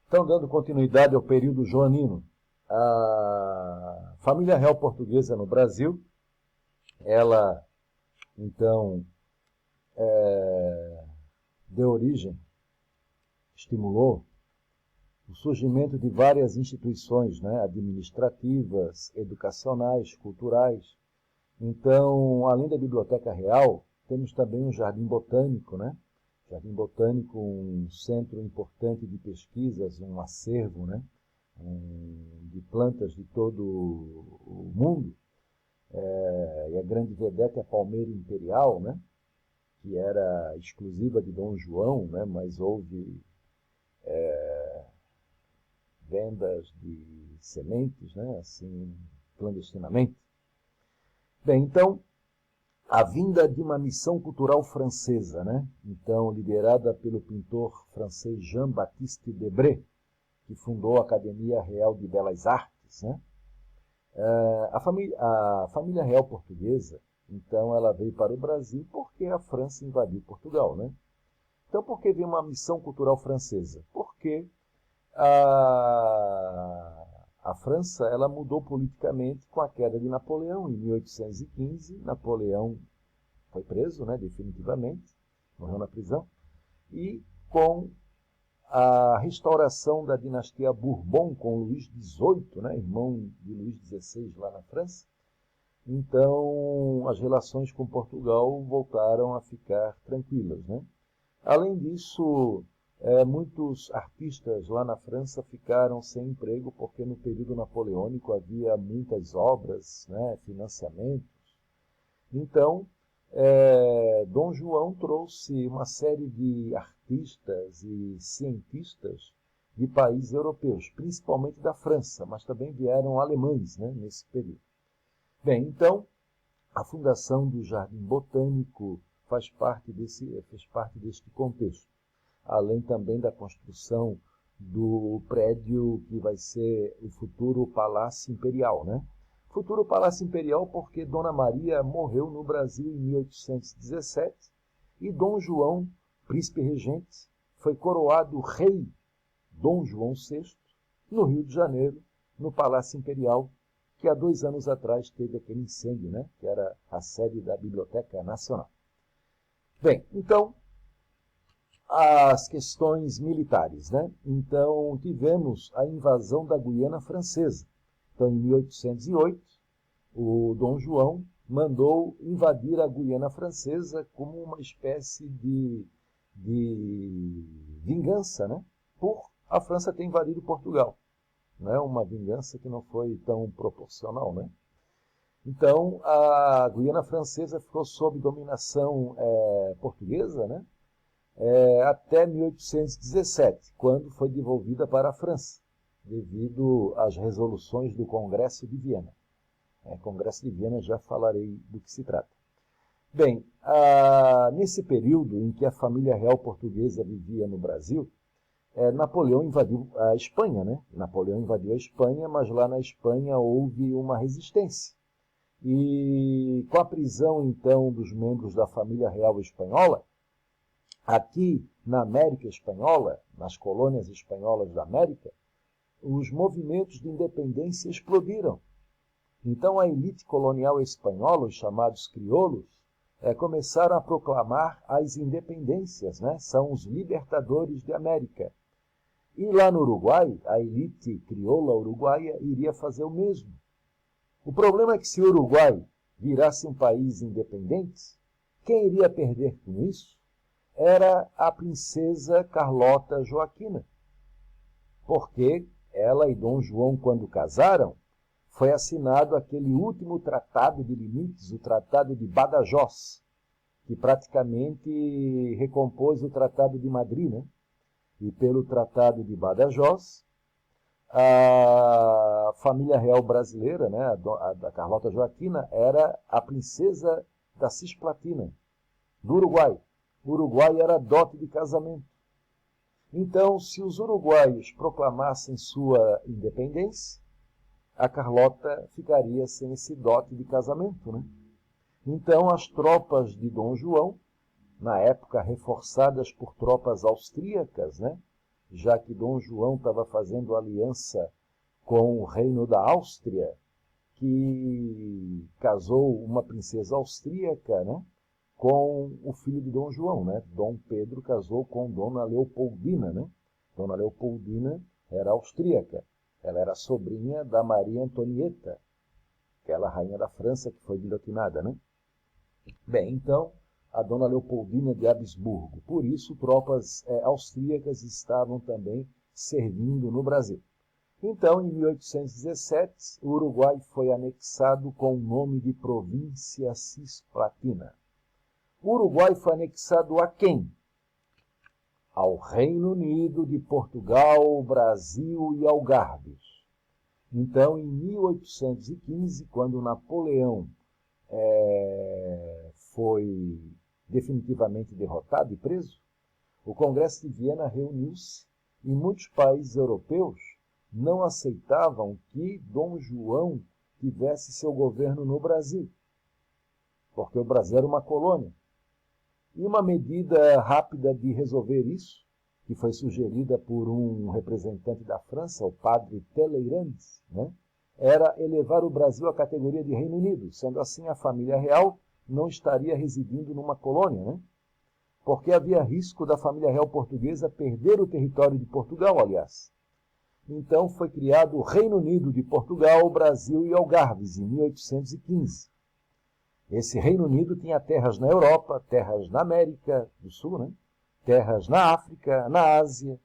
Então, dando continuidade ao período joanino, a família real portuguesa no Brasil, ela, então, deu origem, estimulou o surgimento de várias instituições, né, administrativas, educacionais, culturais. Então, além da Biblioteca Real, temos também um Jardim Botânico, né? Jardim Botânico, um centro importante de pesquisas, um acervo, né? De plantas de todo o mundo. E a grande vedeta é a Palmeira Imperial, né? Que era exclusiva de Dom João, né? Mas houve vendas de sementes, né? Assim, clandestinamente. Bem, então, a vinda de uma missão cultural francesa, né? Então, liderada pelo pintor francês Jean-Baptiste Debré, que fundou a Academia Real de Belas Artes, né? A família real portuguesa, então, ela veio para o Brasil porque a França invadiu Portugal, né? Então, por que veio uma missão cultural francesa? Porque a França, ela mudou politicamente com a queda de Napoleão em 1815. Napoleão foi preso, né, definitivamente, morreu na prisão, e com a restauração da dinastia Bourbon com Luís XVIII, né, irmão de Luís XVI lá na França, então as relações com Portugal voltaram a ficar tranquilas, né? Além disso, muitos artistas lá na França ficaram sem emprego porque no período napoleônico havia muitas obras, né, financiamentos. Então, Dom João trouxe uma série de artistas e cientistas de países europeus, principalmente da França, mas também vieram alemães, né, nesse período. Bem, então, a fundação do Jardim Botânico fez parte deste contexto, além também da construção do prédio que vai ser o futuro Palácio Imperial, né? Futuro Palácio Imperial porque Dona Maria morreu no Brasil em 1817 e Dom João, príncipe regente, foi coroado rei Dom João VI no Rio de Janeiro, no Palácio Imperial, que há 2 anos atrás teve aquele incêndio, né? Que era a sede da Biblioteca Nacional. Bem, então, as questões militares, né? Então, tivemos a invasão da Guiana Francesa. Então, em 1808, o Dom João mandou invadir a Guiana Francesa como uma espécie de vingança, né? Por a França ter invadido Portugal. Né? Uma vingança que não foi tão proporcional, né? Então, a Guiana Francesa ficou sob dominação portuguesa, né? Até 1817, quando foi devolvida para a França, devido às resoluções do Congresso de Viena. Congresso de Viena, já falarei do que se trata. Bem, nesse período em que a família real portuguesa vivia no Brasil, Napoleão invadiu a Espanha, né? Napoleão invadiu a Espanha, mas lá na Espanha houve uma resistência. E com a prisão, então, dos membros da família real espanhola, aqui na América Espanhola, nas colônias espanholas da América, os movimentos de independência explodiram. Então a elite colonial espanhola, os chamados crioulos, começaram a proclamar as independências, né? São os libertadores de América. E lá no Uruguai, a elite crioula uruguaia iria fazer o mesmo. O problema é que se o Uruguai virasse um país independente, quem iria perder com isso era a princesa Carlota Joaquina. Porque ela e Dom João, quando casaram, foi assinado aquele último tratado de limites, o Tratado de Badajoz, que praticamente recompôs o Tratado de Madrid, né? E pelo Tratado de Badajoz, a família real brasileira, né, a Carlota Joaquina, era a princesa da Cisplatina, do Uruguai. O Uruguai era dote de casamento. Então, se os uruguaios proclamassem sua independência, a Carlota ficaria sem esse dote de casamento, né? Então, as tropas de Dom João, na época reforçadas por tropas austríacas, né, já que Dom João estava fazendo aliança com o reino da Áustria, que casou uma princesa austríaca, né, com o filho de Dom João, né? Dom Pedro casou com Dona Leopoldina, né? Dona Leopoldina era austríaca. Ela era sobrinha da Maria Antonieta, aquela rainha da França que foi guilhotinada, né? Bem, então, a Dona Leopoldina de Habsburgo. Por isso, tropas austríacas estavam também servindo no Brasil. Então, em 1817, o Uruguai foi anexado com o nome de Província Cisplatina. O Uruguai foi anexado a quem? Ao Reino Unido de Portugal, Brasil e Algarves. Então, em 1815, quando Napoleão foi definitivamente derrotado e preso, o Congresso de Viena reuniu-se e muitos países europeus não aceitavam que Dom João tivesse seu governo no Brasil, porque o Brasil era uma colônia. E uma medida rápida de resolver isso, que foi sugerida por um representante da França, o padre Talleyrand, né, era elevar o Brasil à categoria de Reino Unido. Sendo assim, a família real não estaria residindo numa colônia, né, porque havia risco da família real portuguesa perder o território de Portugal, aliás. Então foi criado o Reino Unido de Portugal, Brasil e Algarves, em 1815. Esse Reino Unido tinha terras na Europa, terras na América do Sul, né? Terras na África, na Ásia,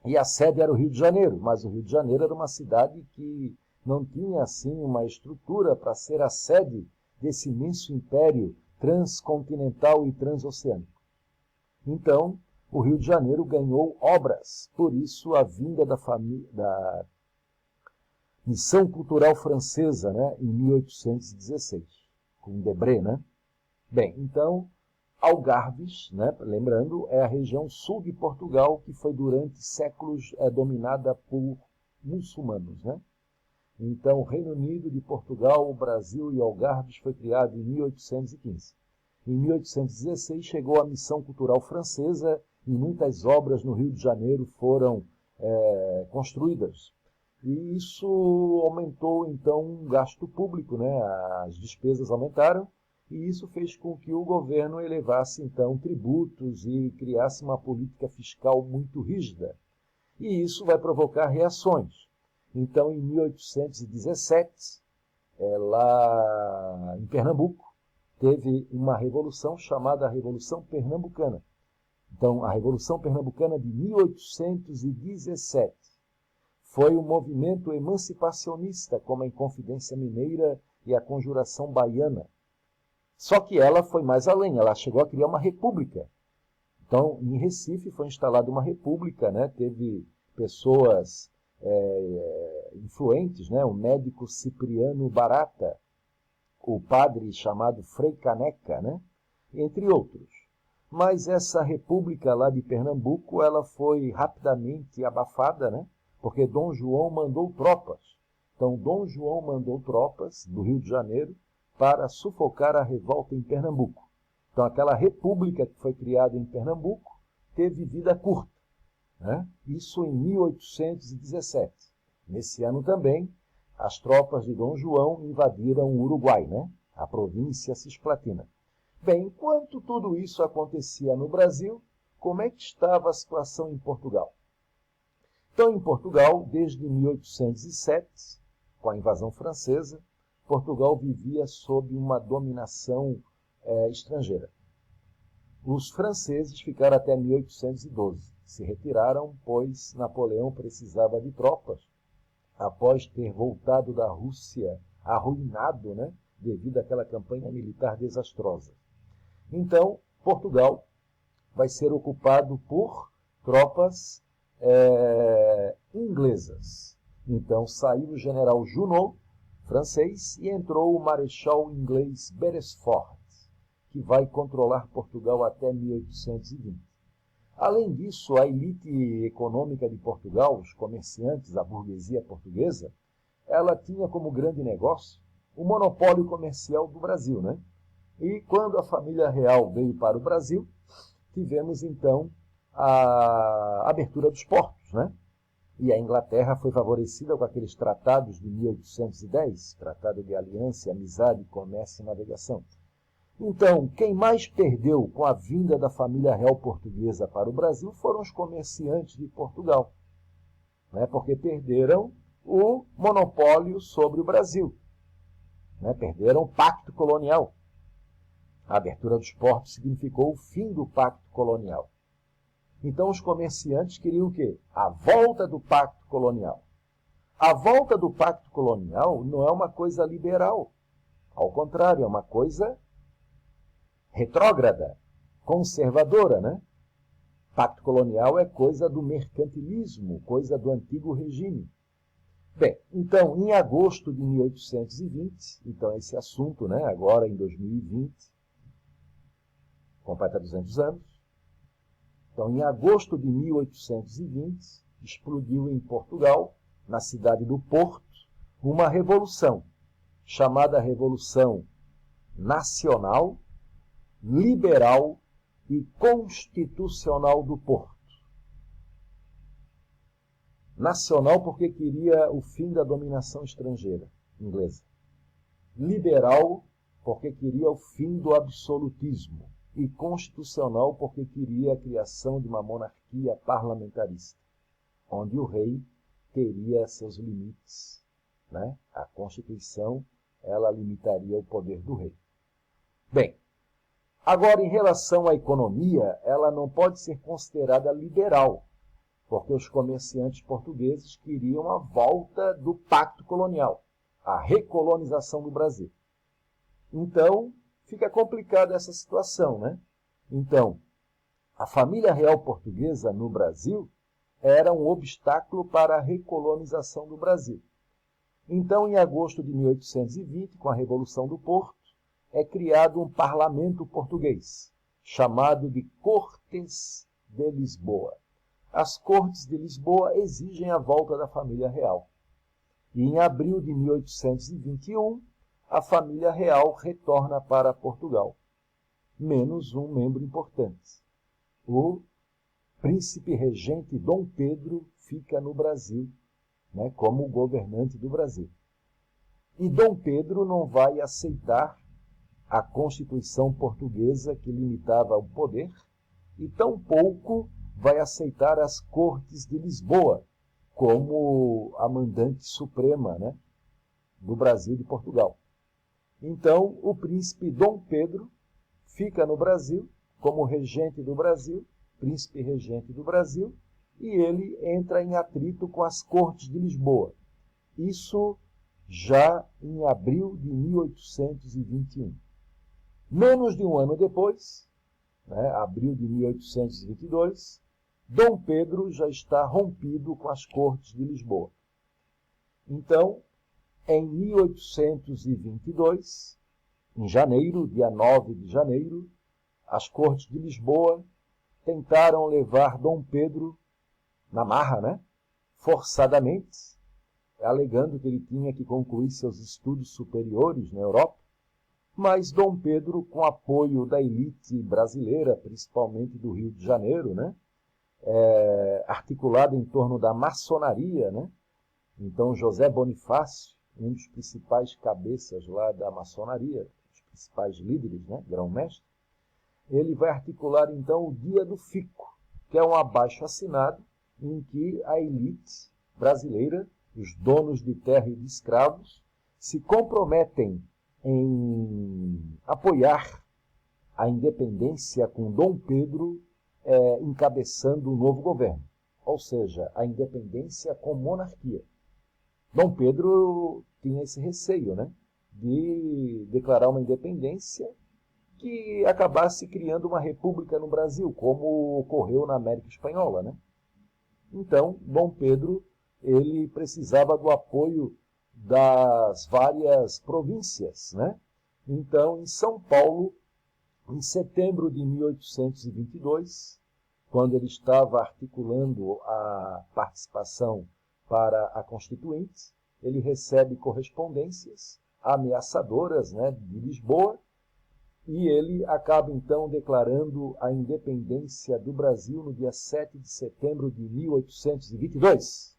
e a sede era o Rio de Janeiro, mas o Rio de Janeiro era uma cidade que não tinha assim uma estrutura para ser a sede desse imenso império transcontinental e transoceânico. Então, o Rio de Janeiro ganhou obras, por isso a vinda da Missão Cultural Francesa, né, em 1816. Com Debré, né? Bem, então, Algarves, né, lembrando, é a região sul de Portugal que foi durante séculos dominada por muçulmanos, né? Então, o Reino Unido de Portugal, o Brasil e Algarves foi criado em 1815. Em 1816 chegou a Missão Cultural Francesa e muitas obras no Rio de Janeiro foram construídas. E isso aumentou, então, o gasto público, né? As despesas aumentaram, e isso fez com que o governo elevasse, então, tributos e criasse uma política fiscal muito rígida. E isso vai provocar reações. Então, em 1817, lá em Pernambuco, teve uma revolução chamada Revolução Pernambucana. Então, a Revolução Pernambucana de 1817. Foi um movimento emancipacionista, como a Inconfidência Mineira e a Conjuração Baiana. Só que ela foi mais além, ela chegou a criar uma república. Então, em Recife foi instalada uma república, né? Teve pessoas influentes, né? O médico Cipriano Barata, o padre chamado Frei Caneca, né? Entre outros. Mas essa república lá de Pernambuco, ela foi rapidamente abafada, né? Porque Dom João mandou tropas. Então, Dom João mandou tropas do Rio de Janeiro para sufocar a revolta em Pernambuco. Então, aquela república que foi criada em Pernambuco teve vida curta, né? Isso em 1817. Nesse ano também, as tropas de Dom João invadiram o Uruguai, né? A província Cisplatina. Bem, enquanto tudo isso acontecia no Brasil, como é que estava a situação em Portugal? Então, em Portugal, desde 1807, com a invasão francesa, Portugal vivia sob uma dominação estrangeira. Os franceses ficaram até 1812. Se retiraram, pois Napoleão precisava de tropas, após ter voltado da Rússia arruinado, né, devido àquela campanha militar desastrosa. Então, Portugal vai ser ocupado por tropas inglesas. Então saiu o general Junot, francês, e entrou o marechal inglês Beresford, que vai controlar Portugal até 1820. Além disso, a elite econômica de Portugal, os comerciantes, a burguesia portuguesa, ela tinha como grande negócio o monopólio comercial do Brasil, né? E quando a família real veio para o Brasil, tivemos então a abertura dos portos, né? E a Inglaterra foi favorecida com aqueles tratados de 1810, Tratado de Aliança, Amizade, Comércio e Navegação. Então, quem mais perdeu com a vinda da família real portuguesa para o Brasil foram os comerciantes de Portugal, né? Porque perderam o monopólio sobre o Brasil, né? Perderam o pacto colonial. A abertura dos portos significou o fim do pacto colonial. Então os comerciantes queriam o quê? A volta do pacto colonial. A volta do pacto colonial não é uma coisa liberal. Ao contrário, é uma coisa retrógrada, conservadora, né? Pacto colonial é coisa do mercantilismo, coisa do antigo regime. Bem, então, em agosto de 1820, então esse assunto, né, agora em 2020, completa 200 anos. Então, em agosto de 1820, explodiu em Portugal, na cidade do Porto, uma revolução, chamada Revolução Nacional, Liberal e Constitucional do Porto. Nacional porque queria o fim da dominação estrangeira, inglesa. Liberal porque queria o fim do absolutismo. E constitucional porque queria a criação de uma monarquia parlamentarista, onde o rei teria seus limites, né? A Constituição, ela limitaria o poder do rei. Bem, agora em relação à economia, ela não pode ser considerada liberal, porque os comerciantes portugueses queriam a volta do pacto colonial, a recolonização do Brasil. Então, fica complicada essa situação, né? Então, a família real portuguesa no Brasil era um obstáculo para a recolonização do Brasil. Então, em agosto de 1820, com a Revolução do Porto, é criado um parlamento português, chamado de Cortes de Lisboa. As Cortes de Lisboa exigem a volta da família real. E em abril de 1821, a família real retorna para Portugal, menos um membro importante. O príncipe regente Dom Pedro fica no Brasil, né, como governante do Brasil. E Dom Pedro não vai aceitar a Constituição portuguesa que limitava o poder e tampouco vai aceitar as Cortes de Lisboa como a mandante suprema, né, do Brasil e de Portugal. Então, o príncipe Dom Pedro fica no Brasil como regente do Brasil, príncipe regente do Brasil, e ele entra em atrito com as Cortes de Lisboa. Isso já em abril de 1821. Menos de um ano depois, né, abril de 1822, Dom Pedro já está rompido com as Cortes de Lisboa. Então, em 1822, em janeiro, dia 9 de janeiro, as Cortes de Lisboa tentaram levar Dom Pedro na marra, né? Forçadamente, alegando que ele tinha que concluir seus estudos superiores na Europa, mas Dom Pedro, com apoio da elite brasileira, principalmente do Rio de Janeiro, né? Articulada em torno da maçonaria, né? Então, José Bonifácio, um dos principais cabeças lá da maçonaria, os principais líderes, né, grão-mestre, ele vai articular então o Dia do Fico, que é um abaixo-assinado em que a elite brasileira, os donos de terra e de escravos, se comprometem em apoiar a independência com Dom Pedro encabeçando um novo governo, ou seja, a independência com monarquia. Dom Pedro tinha esse receio, né, de declarar uma independência que acabasse criando uma república no Brasil, como ocorreu na América Espanhola, né? Então, Dom Pedro ele precisava do apoio das várias províncias, né? Então, em São Paulo, em setembro de 1822, quando ele estava articulando a participação para a Constituinte, ele recebe correspondências ameaçadoras, né, de Lisboa, E ele acaba, então, declarando a independência do Brasil no dia 7 de setembro de 1822.